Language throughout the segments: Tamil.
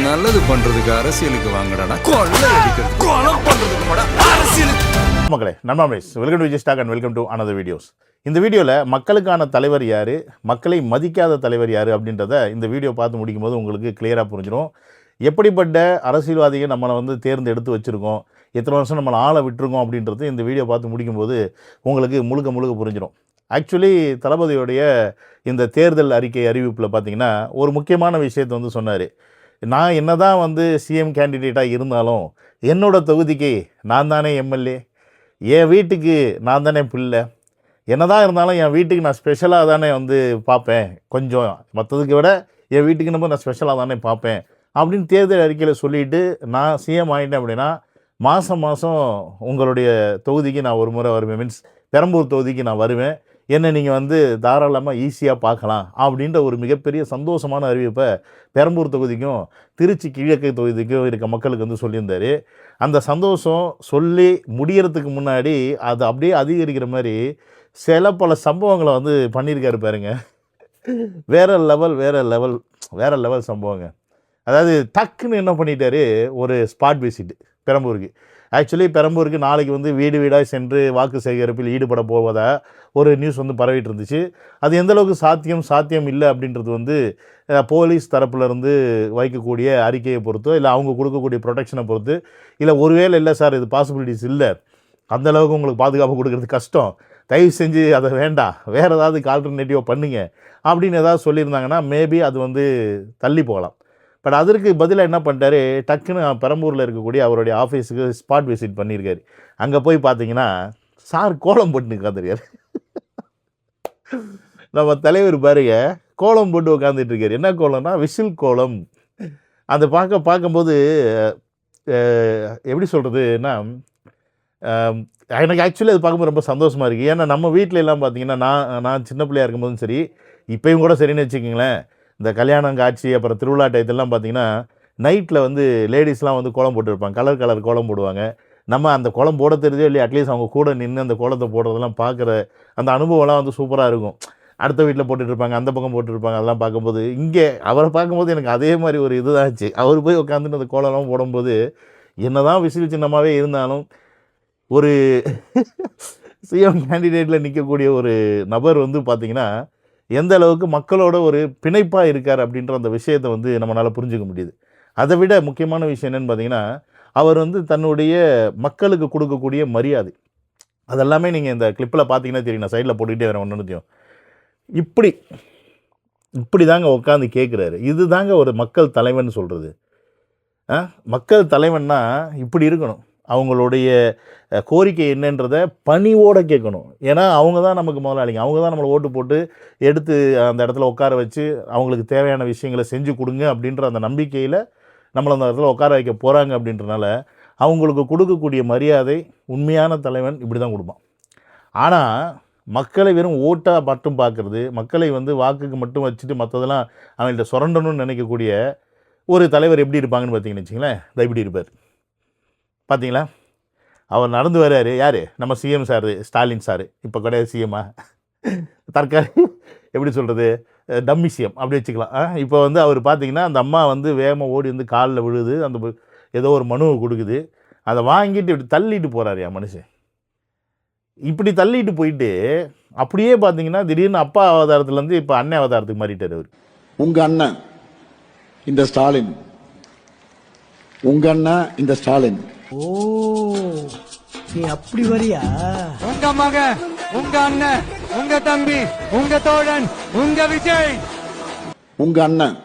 நல்லது பண்றதுக்கு அரசியலுக்கு வாங்கடா, கொள்ளை அடிக்கிறது கொலை பண்றதுக்கு மாடா அரசியலுக்கு. மக்களே, நண்பர்களே, welcome to Vijay stock and welcome to another videos. இந்த வீடியோவில் மக்களுக்கான தலைவர் யார், மக்களை மதிக்காத தலைவர் யார் அப்படின்றத இந்த வீடியோ பார்த்து முடிக்கும் போது உங்களுக்கு கிளியராக புரிஞ்சிடும். எப்படிப்பட்ட அரசியல்வாதிகள் நம்மளை தேர்ந்தெடுத்து வச்சுருக்கோம், எத்தனை வருஷம் நம்மளை ஆளை விட்டுருக்கோம் அப்படின்றது இந்த வீடியோ பார்த்து முடிக்கும்போது உங்களுக்கு முழுக்க புரிஞ்சிடும். ஆக்சுவலி தளபதியோடைய இந்த தேர்தல் அறிவிப்பில் பார்த்தீங்கன்னா ஒரு முக்கியமான விஷயத்தை சொன்னார். நான் என்ன தான் சிஎம் கேண்டிடேட்டாக இருந்தாலும் என்னோட தொகுதிக்கு நான் தானே எம்எல்ஏ, என் வீட்டுக்கு நான் தானே பிள்ளை, என்ன தான் இருந்தாலும் என் வீட்டுக்கு நான் ஸ்பெஷலாக தானே பார்ப்பேன், கொஞ்சம் மற்றதுக்கு விட என் வீட்டுக்கு நம்ம நான் ஸ்பெஷலாக தானே பார்ப்பேன் அப்படின்னு தேர்தல் அறிக்கையில் சொல்லிவிட்டு நான் சிஎம் ஆகிட்டேன் அப்படின்னா மாதம் உங்களுடைய தொகுதிக்கு நான் ஒரு முறை வருவேன், மீன்ஸ் பெரம்பூர் தொகுதிக்கு நான் வருவேன், என்னை நீங்கள் தாராளமாக ஈஸியாக பார்க்கலாம் அப்படின்ற ஒரு மிகப்பெரிய சந்தோஷமான அறிவிப்பை பெரம்பூர் தொகுதிக்கும் திருச்சி கிழக்கு தொகுதிக்கும் இருக்க மக்களுக்கு சொல்லியிருந்தார். அந்த சந்தோஷம் சொல்லி முடியறதுக்கு முன்னாடி அது அப்படியே அதிகரிக்கிற மாதிரி சில பல சம்பவங்களை பண்ணியிருக்காரு பாருங்க. வேறு லெவல் சம்பவங்க. அதாவது டக்குன்னு என்ன பண்ணிட்டாரு, ஒரு ஸ்பாட் விசிட் பெரம்பூருக்கு. ஆக்சுவலி பெரம்பூருக்கு நாளைக்கு வீடு வீடாக சென்று வாக்கு சேகரிப்பில் ஈடுபட போவதா ஒரு நியூஸ் பரவிட்டு இருந்துச்சு. அது எந்தளவுக்கு சாத்தியம் இல்லை அப்படின்றது போலீஸ் தரப்புலேருந்து வைக்கக்கூடிய அறிக்கையை பொறுத்தோ இல்லை அவங்க கொடுக்கக்கூடிய ப்ரொடெக்ஷனை பொறுத்து, இல்லை ஒருவேளை இல்லை சார் இது பாசிபிலிட்டிஸ் இல்லை, அந்தளவுக்கு உங்களுக்கு பாதுகாப்பு கொடுக்கறது கஷ்டம், தயவு செஞ்சு அதை வேண்டாம், வேறு ஏதாவது ஆல்டர்னேட்டிவாக பண்ணுங்க அப்படின்னு ஏதாவது சொல்லியிருந்தாங்கன்னா மேபி அது தள்ளி போகலாம். பட் அதற்கு பதிலாக என்ன பண்ணிட்டாரு, டக்குன்னு பெரம்பூரில் இருக்கக்கூடிய அவருடைய ஆஃபீஸுக்கு ஸ்பாட் விசிட் பண்ணியிருக்காரு. அங்கே போய் பார்த்தீங்கன்னா சார் கோலம் போட்டு உட்காந்துருக்காரு. நம்ம தலைவர் பாருங்க கோலம் போட்டு உட்காந்துட்டு இருக்காரு. என்ன கோலம்னா விசில் கோலம். அந்த பார்க்கும்போது எப்படி சொல்கிறதுன்னா, எனக்கு ஆக்சுவலி அது பார்க்கும்போது ரொம்ப சந்தோஷமாக இருக்குது. ஏன்னா நம்ம வீட்டில எல்லாம் பார்த்தீங்கன்னா நான் சின்ன பிள்ளையாக இருக்கும்போதும் சரி, இப்போயும் கூட சரின்னு வச்சுக்கிங்களேன், இந்த கல்யாணம் காட்சி அப்புறம் திருவிழா டயத்தெல்லாம் பார்த்தீங்கன்னா நைட்டில் லேடிஸ்லாம் கோலம் போட்டுருப்பாங்க, கலர் கோலம் போடுவாங்க. நம்ம அந்த கோலம் போட தெரிஞ்சோ இல்லையா, அட்லீஸ்ட் அவங்க கூட நின்று அந்த கோலத்தை போடுறதெல்லாம் பார்க்குற அந்த அனுபவம்லாம் சூப்பராக இருக்கும். அடுத்த வீட்டில் போட்டுட்ருப்பாங்க, அந்த பக்கம் போட்டுருப்பாங்க, அதெல்லாம் பார்க்கும்போது இங்கே அவரை பார்க்கும்போது எனக்கு அதே மாதிரி ஒரு இதுதாச்சு. அவர் போய் உட்காந்துட்டு அந்த கோலம்லாம் போடும்போது என்ன தான் விசில் சின்னமாகவே இருந்தாலும் ஒரு சிஎம் கேண்டிடேட்டில் நிற்கக்கூடிய ஒரு நபர் பார்த்திங்கன்னா எந்த அளவுக்கு மக்களோட ஒரு பிணைப்பாக இருக்கார் அப்படின்ற அந்த விஷயத்தை நம்மளால் புரிஞ்சுக்க முடியுது. அதை விட முக்கியமான விஷயம் என்னென்னு பார்த்தீங்கன்னா, அவர் தன்னுடைய மக்களுக்கு கொடுக்கக்கூடிய மரியாதை, அதெல்லாமே நீங்கள் இந்த கிளிப்பில் பார்த்தீங்கன்னா தெரியும். நான் சைடில் போட்டுக்கிட்டே வரேன் ஒன்றுத்தையும். இப்படி தாங்க உட்காந்து கேட்குறாரு. இது தாங்க ஒரு மக்கள் தலைவன் சொல்கிறது. மக்கள் தலைவன்னா இப்படி இருக்கணும். அவங்களுடைய கோரிக்கை என்னன்றதை பணிவோடு கேட்கணும். ஏன்னா அவங்க தான் நமக்கு முதலாளிங்க, அவங்க தான் நம்மளை ஓட்டு போட்டு எடுத்து அந்த இடத்துல உட்கார வச்சு அவங்களுக்கு தேவையான விஷயங்களை செஞ்சு கொடுங்க அப்படின்ற அந்த நம்பிக்கையில் நம்மளை அந்த இடத்துல உட்கார வைக்க போகிறாங்க. அப்படின்றனால அவங்களுக்கு கொடுக்கக்கூடிய மரியாதை உண்மையான தலைவன் இப்படி தான் கொடுப்பான். ஆனால் மக்களை வெறும் ஓட்டாக மட்டும் பார்க்குறது, மக்களை வாக்குக்கு மட்டும் வச்சுட்டு மற்றதெல்லாம் அவங்கள்ட்ட சுரண்டணும்னு நினைக்கக்கூடிய ஒரு தலைவர் எப்படி இருப்பாங்கன்னு பார்த்தீங்கன்னு வச்சிங்களேன், இப்படி இருப்பார். பார்த்தீங்களா, அவர் நடந்து வர்றாரு. யார்? நம்ம சிஎம் சார், ஸ்டாலின் சார். இப்போ கிடையாது சிஎம்மா, தற்காலி எப்படி சொல்கிறது, டம்மி சிஎம் அப்படி வச்சுக்கலாம். இப்போ அவர் பார்த்தீங்கன்னா அந்த அம்மா வேகமாக ஓடி காலில் விழுது, அந்த ஏதோ ஒரு மனுவை கொடுக்குது, அதை வாங்கிட்டு இப்படி தள்ளிட்டு போகிறாரு என் மனுஷன். இப்படி தள்ளிட்டு போயிட்டு அப்படியே பார்த்தீங்கன்னா திடீர்னு அப்பா அவதாரத்துலேருந்து இப்போ அண்ணன் அவதாரத்துக்கு மாறிட்டார் அவர். உங்கள் அண்ணன் இந்த ஸ்டாலின், உங்கள் அண்ணன் இந்த ஸ்டாலின். ஓ, நீ அப்படி வரியா? உங்க மகன், உங்க அண்ணன், உங்க தம்பி, உங்க தோழன், உங்க விஜய். உங்க அண்ணன்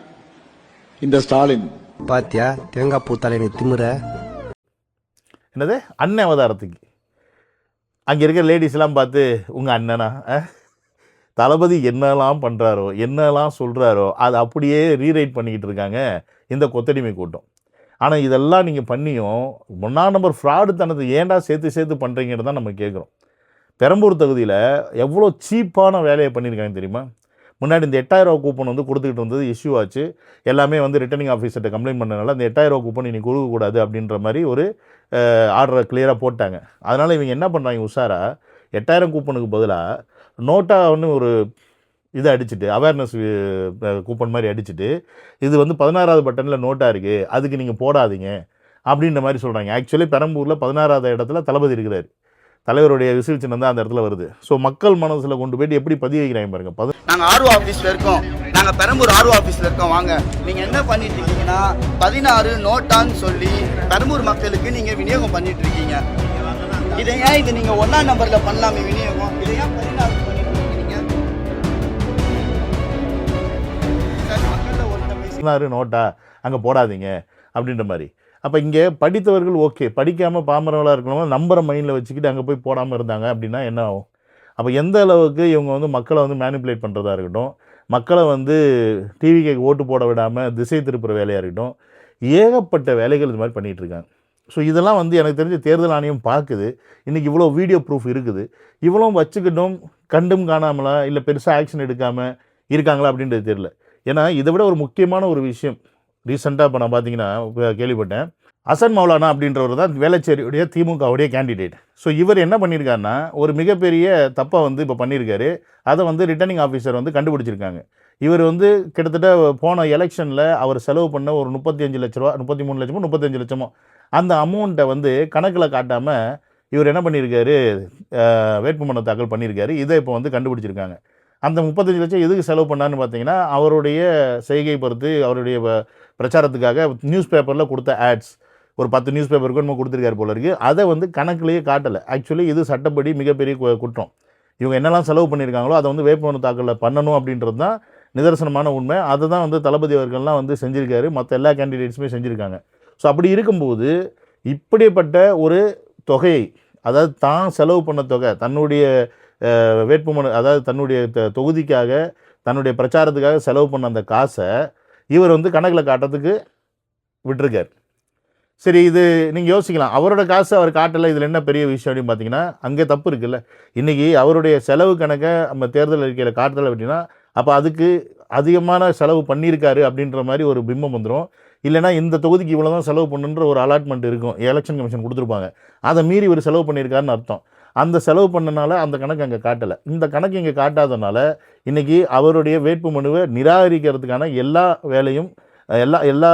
இந்த ஸ்டாலின். பாத்தியா தேங்காய் பூத்தாலே திமுற. என்னது அண்ணன் அவதாரத்துக்கு அங்கே இருக்கிற லேடிஸ்லாம் பார்த்து உங்கள் அண்ணனா, தளபதி என்னெல்லாம் பண்ணுறாரோ என்னெல்லாம் சொல்கிறாரோ அதை அப்படியே ரீரைட் பண்ணிக்கிட்டு இருக்காங்க இந்த கொத்தடிமை கூட்டம். ஆனால் இதெல்லாம் நீங்கள் பண்ணியும் 1 நம்பர் ஃப்ராடு தனது ஏன்டா சேர்த்து பண்ணுறீங்கன்னு தான் நம்ம கேட்குறோம். பெரம்பூர் தொகுதியில் எவ்வளோ சீப்பான வேலையை பண்ணியிருக்காங்க தெரியுமா? முன்னாடி இந்த 8000 கூப்பன் கொடுத்துக்கிட்டு வந்தது இஷ்யூ ஆச்சு. எல்லாமே ரிட்டர்னிங் ஆஃபீஸர்கிட்ட கம்ப்ளைண்ட் பண்ணனால அந்த 8000 கூப்பன் இனி கொடுக்கக்கூடாது அப்படின்ற மாதிரி ஒரு ஆர்டரை கிளியராக போட்டாங்க. அதனால் இவங்க என்ன பண்ணுறாங்க உஷாரா, 8000 கூப்பனுக்கு பதிலாக நோட்டா ஒரு இதை அடிச்சுட்டு அவேர்னஸ் கூப்பன் மாதிரி அடிச்சுட்டு இது வந்து 16வது பட்டனில் நோட்டாக இருக்குது, அதுக்கு நீங்கள் போடாதீங்க அப்படின்ற மாதிரி சொல்கிறாங்க. ஆக்சுவலி பெரம்பூரில் 16வது இடத்துல தளபதி இருக்கிறார். தலைவருடைய விசில் சின்னம் தான் அந்த இடத்துல வருது. ஸோ மக்கள் மனசில் கொண்டு போயிட்டு எப்படி பதிய வைக்கிறாங்க பாருங்க. நாங்கள் ஆர்ஓ ஆஃபீஸில் இருக்கோம், நாங்கள் பெரம்பூர் ஆர்ஓ ஆஃபீஸில் இருக்கோம், வாங்க. நீங்கள் என்ன பண்ணிட்டு இருக்கீங்கன்னா 16 நோட்டான்னு சொல்லி பெரம்பூர் மக்களுக்கு நீங்கள் விநியோகம் பண்ணிட்டு இருக்கீங்க. இதை ஏன் இது நீங்கள் 1ஆம் நம்பரில் பண்ணலாமே விநியோகம், இதை ஏன் 16 பண்ணிட்டு இருக்கீங்க? சார், மக்களில் ஒருத்தர் 16 நோட்டா அங்கே போடாதீங்க அப்படின்ற மாதிரி. அப்போ இங்கே படித்தவர்கள் ஓகே, படிக்காமல் பாமரவளாக இருக்கணும் நம்பரை மைண்டில் வச்சுக்கிட்டு அங்கே போய் போடாமல் இருந்தாங்க அப்படின்னா என்ன ஆகும்? அப்போ எந்த அளவுக்கு இவங்க வந்து மக்களை வந்து மேனிப்புலேட் பண்ணுறதா இருக்கட்டும், மக்களை வந்து டிவிக்கு ஓட்டு போட விடாமல் திசை திருப்புற வேலையாக இருக்கட்டும், ஏகப்பட்ட வேலைகள் இது மாதிரி பண்ணிகிட்டு இருக்காங்க. ஸோ இதெல்லாம் வந்து எனக்கு தெரிஞ்ச தேர்தல் ஆணையம் பார்க்குது. இன்றைக்கி இவ்வளோ வீடியோ ப்ரூஃப் இருக்குது, இவ்வளோ வச்சுக்கிட்டும் கண்டும் காணாமலா இல்லை பெருசாக ஆக்ஷன் எடுக்காமல் இருக்காங்களா அப்படின்றது தெரியல. ஏன்னா இதை விட ஒரு முக்கியமான ஒரு விஷயம் ரீசெண்டாக இப்போ நான் பார்த்தீங்கன்னா கேள்விப்பட்டேன். அசன் மௌலானா அப்படின்றவர் தான் வேளச்சேரியுடைய திமுகவுடைய கேண்டிடேட். ஸோ இவர் என்ன பண்ணியிருக்காருன்னா ஒரு மிகப்பெரிய தப்பை வந்து இப்போ பண்ணியிருக்காரு. அதை வந்து ரிட்டர்னிங் ஆஃபீஸர் வந்து கண்டுபிடிச்சிருக்காங்க. இவர் வந்து கிட்டத்தட்ட போன எலெக்ஷனில் அவர் செலவு பண்ண ஒரு 35 லட்ச ரூபா, 33 லட்சமோ 35 லட்சமோ அந்த அமௌண்ட்டை வந்து கணக்கில் காட்டாமல் இவர் என்ன பண்ணியிருக்காரு, வேட்புமனு தாக்கல் பண்ணியிருக்காரு. இதை இப்போ வந்து கண்டுபிடிச்சிருக்காங்க. அந்த 35 லட்சம் எதுக்கு செலவு பண்ணான்னு பார்த்தீங்கன்னா அவருடைய செய்கை பொறுத்து அவருடைய பிரச்சாரத்துக்காக நியூஸ் பேப்பரில் கொடுத்த ஆட்ஸ் ஒரு 10 நியூஸ் பேப்பருக்கு நம்ம கொடுத்துருக்காரு போல இருக்குது. அதை வந்து கணக்குலேயே காட்டலை. ஆக்சுவலி இது சட்டப்படி மிகப்பெரிய குற்றம். இவங்க என்னெல்லாம் செலவு பண்ணியிருக்காங்களோ அதை வந்து வேட்புமனு தாக்கலில் பண்ணணும் அப்படின்றது தான் நிதர்சனமான உண்மை. அதை தான் வந்து தளபதி அவர்கள்லாம் வந்து செஞ்சுருக்காரு, மற்ற எல்லா கேண்டிடேட்ஸுமே செஞ்சுருக்காங்க. ஸோ அப்படி இருக்கும்போது இப்படிப்பட்ட ஒரு தொகையை, அதாவது தான் செலவு பண்ண தொகை, தன்னுடைய வேட்புமனு அதாவது தன்னுடைய தொகுதிக்காக தன்னுடைய பிரச்சாரத்துக்காக செலவு பண்ண அந்த காசை இவர் வந்து கணக்கில் காட்டுறதுக்கு விட்டுருக்கார். சரி, இது நீங்கள் யோசிக்கலாம், அவரோட காசு அவர் காட்டலை, இதில் என்ன பெரிய விஷயம் அப்படின்னு பார்த்தீங்கன்னா அங்கே தப்பு இருக்குல்ல. இன்றைக்கி அவருடைய செலவு கணக்கை நம்ம தேர்தல் அறிக்கையில் காட்டலை அப்படின்னா அப்போ அதுக்கு அதிகமான செலவு பண்ணியிருக்காரு அப்படின்ற மாதிரி ஒரு பிம்பம் வந்துடும். இல்லைனா இந்த தொகுதிக்கு இவ்வளோ தான் செலவு பண்ணுன்ற ஒரு அலாட்மெண்ட் இருக்கும், எலெக்ஷன் கமிஷன் கொடுத்துருப்பாங்க. அதை மீறி ஒரு செலவு பண்ணியிருக்காருன்னு அர்த்தம். அந்த செலவு பண்ணனால அந்த கணக்கு அங்கே காட்டலை. இந்த கணக்கு இங்கே காட்டாதனால இன்றைக்கி அவருடைய வேட்பு மனுவை நிராகரிக்கிறதுக்கான எல்லா வேலையும் எல்லா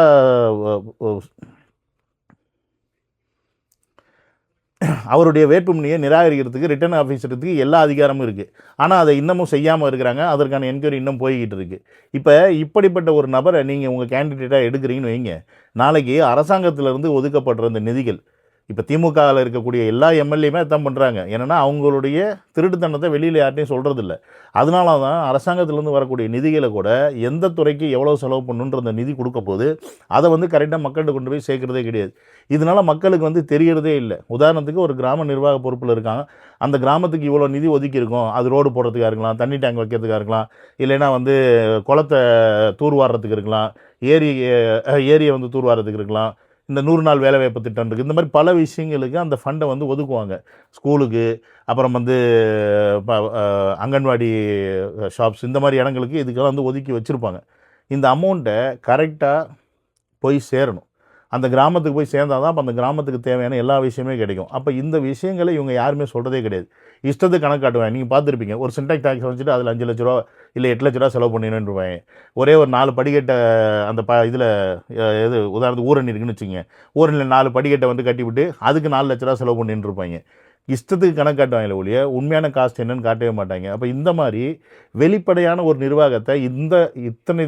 அவருடைய வேட்புமனுவை நிராகரிக்கிறதுக்கு ரிட்டர்ன் ஆஃபீஸருக்கு எல்லா அதிகாரமும் இருக்குது. ஆனால் அதை இன்னமும் செய்யாமல் இருக்கிறாங்க. அதற்கான என்கொயரி இன்னும் போய்கிட்டு இருக்குது. இப்போ இப்படிப்பட்ட ஒரு நபரை நீங்கள் உங்கள் கேண்டிடேட்டாக எடுக்கிறீங்கன்னு வைங்க, நாளைக்கு அரசாங்கத்திலேருந்து ஒதுக்கப்படுற இந்த நிதிகள், இப்போ திமுகவில் இருக்கக்கூடிய எல்லா எம்எல்ஏமே தான் பண்ணுறாங்க. ஏன்னா அவங்களுடைய திருட்டுத்தனத்தை வெளியில் யார்ட்டையும் சொல்கிறதில்ல. அதனால தான் அரசாங்கத்திலேருந்து வரக்கூடிய நிதிகளை கூட எந்த துறைக்கு எவ்வளோ செலவு பண்ணுன்ற அந்த நிதி கொடுக்க போது அதை வந்து கரெக்டாக மக்கள்கிட்ட கொண்டு போய் சேர்க்குறதே கிடையாது. இதனால் மக்களுக்கு வந்து தெரியறதே இல்லை. உதாரணத்துக்கு ஒரு கிராம நிர்வாக பொறுப்பில் இருக்காங்க, அந்த கிராமத்துக்கு இவ்வளோ நிதி ஒதுக்கியிருக்கோம், அது ரோடு போடுறதுக்காக இருக்கலாம், தண்ணி டேங்க் வைக்கிறதுக்காக இருக்கலாம், இல்லைன்னா வந்து குளத்தை தூர்வாடுறதுக்கு இருக்கலாம், ஏரியை வந்து தூர்வாடுறதுக்கு இருக்கலாம், இந்த 100 நாள் வேலைவாய்ப்பு திட்டம் இருக்குது. இந்த மாதிரி பல விஷயங்களுக்கு அந்த ஃபண்டை வந்து ஒதுக்குவாங்க. ஸ்கூலுக்கு, அப்புறம் வந்து அங்கன்வாடி ஷாப்ஸ், இந்த மாதிரி இடங்களுக்கு இதுக்கெல்லாம் வந்து ஒதுக்கி வச்சுருப்பாங்க. இந்த அமௌண்ட்டை கரெக்டாக போய் சேரணும். அந்த கிராமத்துக்கு போய் சேர்ந்தால் தான் அப்போ அந்த கிராமத்துக்கு தேவையான எல்லா விஷயமே கிடைக்கும். அப்போ இந்த விஷயங்களை இவங்க யாருமே சொல்கிறதே கிடையாது. இஷ்டத்துக்கு கணக்கு காட்டுவாங்க. நீங்கள் பார்த்துருப்பீங்க, ஒரு சின்டாக் டேக்ஸ் வச்சுட்டு அதில் 5 லட்ச ரூபா இல்லை 8 லட்ச ரூபா செலவு பண்ணிடுவாங்க. ஒரே ஒரு 4 படிக்கட்டை அந்த இதில் எது உதாரணத்துக்கு ஊரணி இருக்குன்னு வச்சுங்க, ஊரணியில் 4 படிக்கட்டை வந்து கட்டிவிட்டு அதுக்கு 4 லட்ச ரூபா செலவு பண்ணிட்டு இருப்பாங்க. இஷ்டத்துக்கு கணக்கு காட்டுவாங்க ஒழிய உண்மையான காஸ்ட் என்னன்னு காட்டவே மாட்டாங்க. அப்போ இந்த மாதிரி வெளிப்படையான ஒரு நிர்வாகத்தை இத்தனை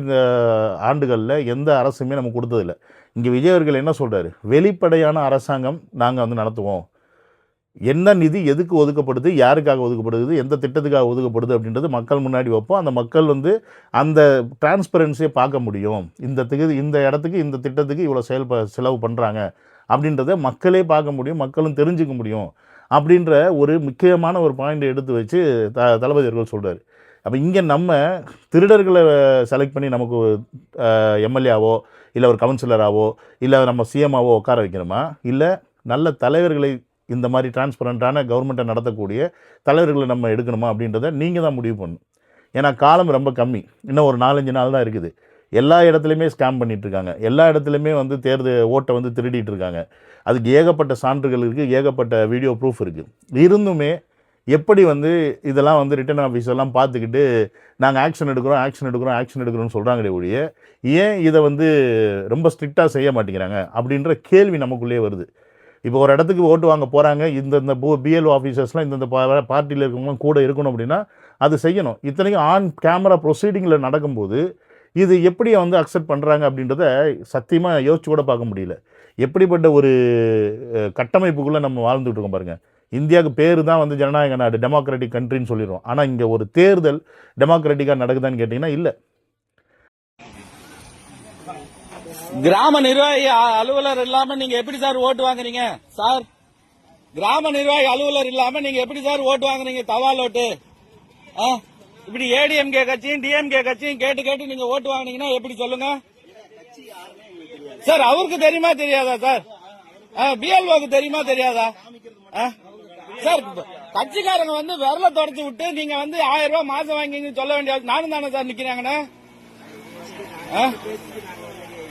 ஆண்டுகளில் எந்த அரசுமே நம்ம கொடுத்ததில்லை. இங்கே விஜய் அவர்கள் என்ன சொல்கிறாரு, வெளிப்படையான அரசாங்கம் நாங்கள் வந்து நடத்துவோம், என்ன நிதி எதுக்கு ஒதுக்கப்படுது, யாருக்காக ஒதுக்கப்படுது, எந்த திட்டத்துக்காக ஒதுக்கப்படுது அப்படின்றது மக்கள் முன்னாடி வைப்போம். அந்த மக்கள் வந்து அந்த டிரான்ஸ்பரன்சியை பார்க்க முடியும். இந்த இடத்துக்கு இந்த திட்டத்துக்கு இவ்வளோ செலவு பண்ணுறாங்க அப்படின்றத மக்களே பார்க்க முடியும், மக்களும் தெரிஞ்சுக்க முடியும் அப்படின்ற ஒரு முக்கியமான ஒரு பாயிண்டை எடுத்து வச்சு தளபதி அவர்கள் சொல்கிறார். அப்போ இங்கே நம்ம திருடர்களை செலக்ட் பண்ணி நமக்கு எம்எல்ஏவோ இல்லை ஒரு கவுன்சிலராகவோ இல்லை நம்ம சிஎம்மாவோ உட்கார வைக்கணுமா, இல்லை நல்ல தலைவர்களை இந்த மாதிரி டிரான்ஸ்பரண்ட்டான கவர்மெண்ட்டை நடத்தக்கூடிய தலைவர்களை நம்ம எடுக்கணுமா அப்படின்றத நீங்கள் தான் முடிவு பண்ணணும். ஏன்னா காலம் ரொம்ப கம்மி, இன்னும் ஒரு 4-5 நாள் தான் இருக்குது. எல்லா இடத்துலையுமே ஸ்கேம் பண்ணிகிட்ருக்காங்க, எல்லா இடத்துலையுமே வந்து ஓட்டை வந்து திருடிட்டு இருக்காங்க. அதுக்கு ஏகப்பட்ட சான்றுகள் இருக்குது, ஏகப்பட்ட வீடியோ ப்ரூஃப் இருக்குது. இருந்துமே எப்படி வந்து இதெல்லாம் வந்து ரிட்டர்ன் ஆஃபீஸர்லாம் பார்த்துக்கிட்டு நாங்கள் ஆக்ஷன் எடுக்கிறோம்னு சொல்கிறாங்களே ஒழிய ஏன் இதை வந்து ரொம்ப ஸ்ட்ரிக்டாக செய்ய மாட்டேங்கிறாங்க அப்படின்ற கேள்வி நமக்குள்ளேயே வருது. இப்போ ஒரு இடத்துக்கு ஓட்டு வாங்க போகிறாங்க, இந்த பிஎல்ஓ ஆஃபீஸர்ஸ்லாம் இந்த பார்ட்டியில் இருக்கவங்களாம் கூட இருக்கணும் அப்படின்னா அது செய்யணும். இத்தனைக்கும் ஆன் கேமரா ப்ரொசீடிங்கில் நடக்கும்போது இது எப்படி வந்து அக்செப்ட் பண்ணுறாங்க அப்படின்றத சத்தியமாக யோசிச்சு கூட பார்க்க முடியல. எப்படிப்பட்ட ஒரு கட்டமைப்புக்குள்ளே நம்ம வாழ்ந்துட்டு இருக்கோம் பாருங்கள். இந்தியாவுக்கு பேர் தான் வந்து ஜனநாயக நாடு, டெமோக்ராட்டிக் கண்ட்ரின்னு சொல்லிடுவோம். ஆனால் இங்கே ஒரு தேர்தல் டெமோக்ராட்டிக்காக நடக்குதான்னு கேட்டிங்கன்னா இல்லை. கிராம நிர்வாகி அலுவலர் இல்லாம நீங்க எப்படி சார் ஓட்டு வாங்குறீங்க சார்? கிராம நிர்வாகி அலுவலர் இல்லாம நீங்க எப்படி சார் ஓட்டு வாங்குறீங்க? தபால் ஓட்டு. இப்படி ஏடிஎம்கே கட்சியும் டிஎம்கே கட்சியும் கேட்டு நீங்க ஓட்டு வாங்குனீங்கன்னா எப்படி சொல்லுங்க சார்? அவருக்கு தெரியுமா தெரியாதா சார்? பிஎல்ஓக்கு தெரியுமா தெரியாதா சார்? கட்சிக்காரங்க வந்து விரல தொடச்சு விட்டு நீங்க வந்து 1000 ரூபாய் மாசம் வாங்கிங்கன்னு சொல்ல வேண்டிய நானும் தானே சார் நிக்கிறாங்கன்னு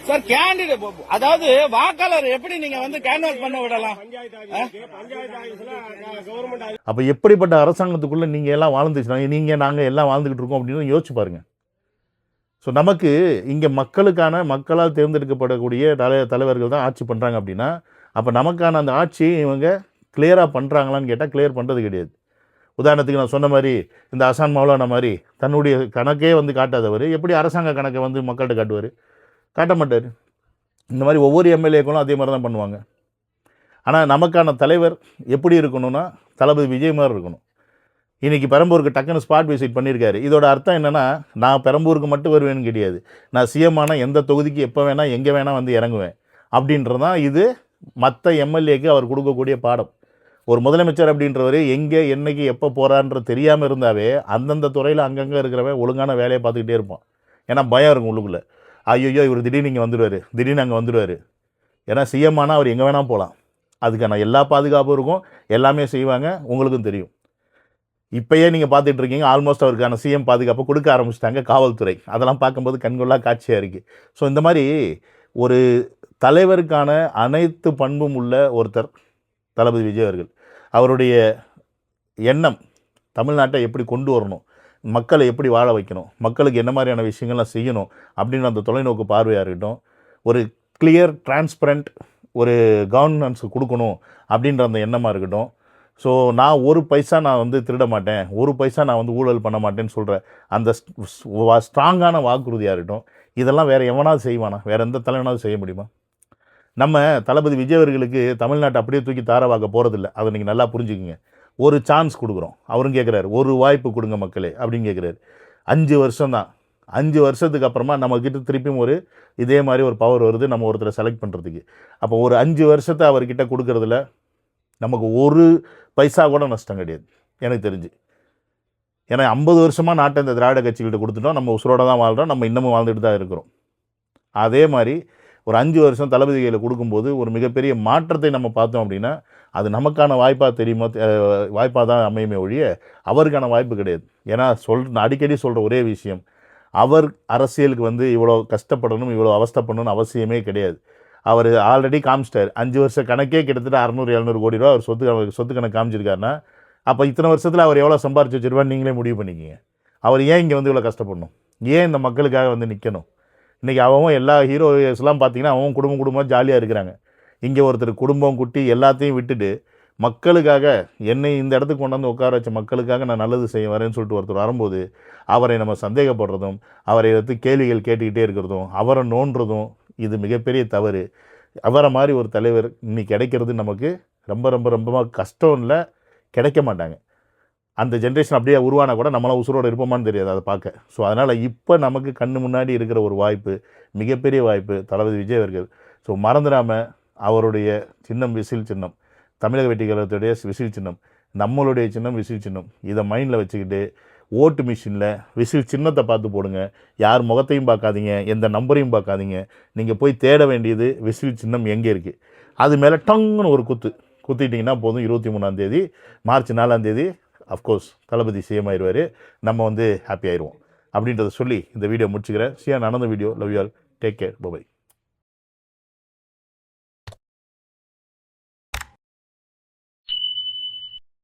சார்? கேண்டிடேட் அதாவது வாக்காளர் எப்படி நீங்க வந்து கேன்வாஸ் பண்ண விடலாம்? அப்ப எப்படிப்பட்ட அரசாங்கத்துக்குள்ள நீங்க எல்லாம் வாழ்ந்துச்சுன்னா நாங்க எல்லாம் வாழ்ந்துகிட்டு இருக்கோம் அப்படின்னு யோசிச்சு பாருங்க. ஸோ நமக்கு இங்கே மக்களால் தேர்ந்தெடுக்கப்படக்கூடிய தலைவர்கள் தான் ஆட்சி பண்ணுறாங்க அப்படின்னா அப்போ நமக்கான அந்த ஆட்சியை இவங்க கிளியராக பண்ணுறாங்களான்னு கேட்டால் கிளியர் பண்ணுறது கிடையாது. உதாரணத்துக்கு நான் சொன்ன மாதிரி இந்த அசான் மௌலானா மாதிரி தன்னுடைய கணக்கே வந்து காட்டாதவர் எப்படி அரசாங்க கணக்கை வந்து மக்கள்கிட்ட காட்டுவார்? காட்ட மாட்டார். இந்த மாதிரி ஒவ்வொரு எம்எல்ஏக்களும் அதே மாதிரி தான் பண்ணுவாங்க. ஆனால் நமக்கான தலைவர் எப்படி இருக்கணும்னா தளபதி விஜய் மாதிரி இருக்கணும். இன்றைக்கி பெரம்பூருக்கு டக்குன்னு ஸ்பாட் விசிட் பண்ணியிருக்காரு. இதோட அர்த்தம் என்னென்னா நான் பெரம்பூருக்கு மட்டும் வருவேன்னு கிடையாது, நான் சிஎம்மான எந்த தொகுதிக்கு எப்போ வேணால் எங்கே வேணால் வந்து இறங்குவேன் அப்படின்றதான் இது மற்ற எம்எல்ஏக்கு அவர் கொடுக்கக்கூடிய பாடம். ஒரு முதலமைச்சர் அப்படின்றவர் எங்கே என்னைக்கு எப்போ போகிறான்ற தெரியாமல் இருந்தாவே அந்தந்த துறையில் அங்கங்கே இருக்கிறவன் ஒழுங்கான வேலையை பார்த்துக்கிட்டே இருப்பான். ஏன்னா பயம் இருக்கும் உள்ளுக்குள்ளே. ஐயோ இவர் திடீர்னு இங்கே வந்துடுவார், திடீர்னு அங்கே வந்துடுவார். ஏன்னா சிஎம் ஆனால் அவர் எங்கே வேணால் போகலாம், அதுக்கான எல்லா பாதுகாப்பும் இருக்கும், எல்லாமே செய்வாங்க. உங்களுக்கும் தெரியும். இப்போயே நீங்கள் பார்த்துட்டு இருக்கீங்க, ஆல்மோஸ்ட் அவருக்கான சிஎம் பாதுகாப்பை கொடுக்க ஆரம்பிச்சிட்டாங்க காவல்துறை. அதெல்லாம் பார்க்கும்போது கண்கொள்ளா காட்சியாக இருக்குது. ஸோ இந்த மாதிரி ஒரு தலைவருக்கான அனைத்து பண்பும் உள்ள ஒருத்தர் தளபதி விஜய் அவர்கள். அவருடைய எண்ணம் தமிழ்நாட்டை எப்படி கொண்டு வரணும், மக்களை எப்படி வாழ வைக்கணும், மக்களுக்கு என்ன மாதிரியான விஷயங்கள்லாம் செய்யணும் அப்படின்ற அந்த தொலைநோக்கு பார்வையாக இருக்கட்டும், ஒரு கிளியர் டிரான்ஸ்பரண்ட் ஒரு கவர்னன்ஸ் கொடுக்கணும் அப்படின்ற அந்த எண்ணமாக இருக்கட்டும். ஸோ நான் ஒரு பைசா நான் வந்து திருட மாட்டேன், ஒரு பைசா நான் வந்து ஊழல் பண்ண மாட்டேன்னு சொல்கிற அந்த ஸ்ட்ராங்கான வாக்குறுதியாக இருக்கட்டும். இதெல்லாம் வேறு எவனாவது செய்வானா? வேறு எந்த தலைவனாவது செய்ய முடியுமா? நம்ம தளபதி விஜய் அவர்களுக்கு தமிழ்நாட்டை அப்படியே தூக்கி தாரவாக்க போகிறதில்ல. அதை நீங்கள் நல்லா புரிஞ்சுக்குங்க. ஒரு சான்ஸ் கொடுக்குறோம். அவரும் கேட்குறாரு ஒரு வாய்ப்பு கொடுங்க மக்களே அப்படின்னு கேட்குறாரு. 5 வருஷம் தான். 5 வருஷத்துக்கு அப்புறமா நம்மக்கிட்ட திருப்பியும் ஒரு இதே மாதிரி ஒரு பவர் வருது நம்ம ஒருத்தரை செலக்ட் பண்ணுறதுக்கு. அப்போ ஒரு 5 வருஷத்தை அவர்கிட்ட கொடுக்கறதுல நமக்கு ஒரு பைசா கூட நஷ்டம் கிடையாது எனக்கு தெரிஞ்சு. ஏன்னா 50 வருஷமாக நாட்டை இந்த திராவிட கட்சிகிட்ட கொடுத்துட்டோம், நம்ம உசுரோட தான் வாழ்கிறோம், நம்ம இன்னமும் வாழ்ந்துட்டு தான் இருக்கிறோம். அதே மாதிரி ஒரு 5 வருஷம் தளபதி கையில் கொடுக்கும்போது ஒரு மிகப்பெரிய மாற்றத்தை நம்ம பார்த்தோம் அப்படின்னா அது நமக்கான வாய்ப்பாக தான் அமையுமே ஒழிய அவருக்கான வாய்ப்பு கிடையாது. ஏன்னா அடிக்கடி சொல்கிற ஒரே விஷயம், அவர் அரசியலுக்கு வந்து இவ்வளோ கஷ்டப்படணும், இவ்வளோ அவஸ்தைப்படணும்னு அவசியமே கிடையாது. அவர் ஆல்ரெடி காமிச்சிட்டார். 5 வருஷ கணக்கே கிட்டத்தட்ட 600-700 கோடி ரூபா அவர் சொத்து கணக்கு காமிச்சிருக்காருன்னா அப்போ இத்தனை வருஷத்தில் அவர் எவ்வளோ சம்பாரிச்சு வச்சிருவான்னு நீங்களே முடிவு பண்ணிக்கிங்க. அவர் ஏன் இங்கே வந்து இவ்வளோ கஷ்டப்படணும்? ஏன் இந்த மக்களுக்காக வந்து நிற்கணும்? இன்றைக்கி அவன் எல்லா ஹீரோஸ்லாம் பார்த்தீங்கன்னா அவன் குடும்பமாக ஜாலியாக இருக்கிறாங்க. இங்கே ஒருத்தர் குடும்பம் குட்டி எல்லாத்தையும் விட்டுட்டு மக்களுக்காக என்னை இந்த இடத்துக்கு கொண்டாந்து உட்கார வச்ச மக்களுக்காக நான் நல்லது செய்ய வரேன்னு சொல்லிட்டு ஒருத்தர் வரும்போது அவரை நம்ம சந்தேகப்படுறதும் அவரை எடுத்து கேள்விகள் கேட்டுக்கிட்டே இருக்கிறதும் அவரை நோண்டுறதும் இது மிகப்பெரிய தவறு. அவரை மாதிரி ஒரு தலைவர் இன்னைக்கு கிடைக்கிறது நமக்கு ரொம்ப ரொம்ப ரொம்ப கஷ்டம் இல்லை, கிடைக்க மாட்டாங்க. அந்த ஜென்ரேஷன் அப்படியே உருவானா கூட நம்மளாம் உசுரோடு இருப்போமான்னு தெரியாது அதை பார்க்க. ஸோ அதனால் இப்போ நமக்கு கண்ணு முன்னாடி இருக்கிற ஒரு வாய்ப்பு, மிகப்பெரிய வாய்ப்பு தளபதி விஜய் அவர்கள். ஸோ மறந்துடாமல் அவருடைய சின்னம் விசில் சின்னம், தமிழக வெற்றி கழகத்துடைய விசில் சின்னம், நம்மளுடைய சின்னம் விசில் சின்னம். இதை மைண்டில் வச்சுக்கிட்டு ஓட்டு மிஷினில் விசில் சின்னத்தை பார்த்து போடுங்க. யார் முகத்தையும் பார்க்காதீங்க, எந்த நம்பரையும் பார்க்காதீங்க. நீங்கள் போய் தேட வேண்டியது விசில் சின்னம் எங்கே இருக்குது, அது மேலே டங்குன்னு ஒரு குத்திட்டிங்கன்னா போதும். 23ஆம் தேதி மார்ச் 4ஆம் தேதி அஃப்கோர்ஸ் தளபதி சிஎம் ஆயிடுவார், நம்ம வந்து ஹாப்பி ஆயிடுவோம் அப்படின்றத சொல்லி இந்த வீடியோ முடிச்சுக்கிறேன். சியா நடந்த வீடியோ. Love you all, take care, by.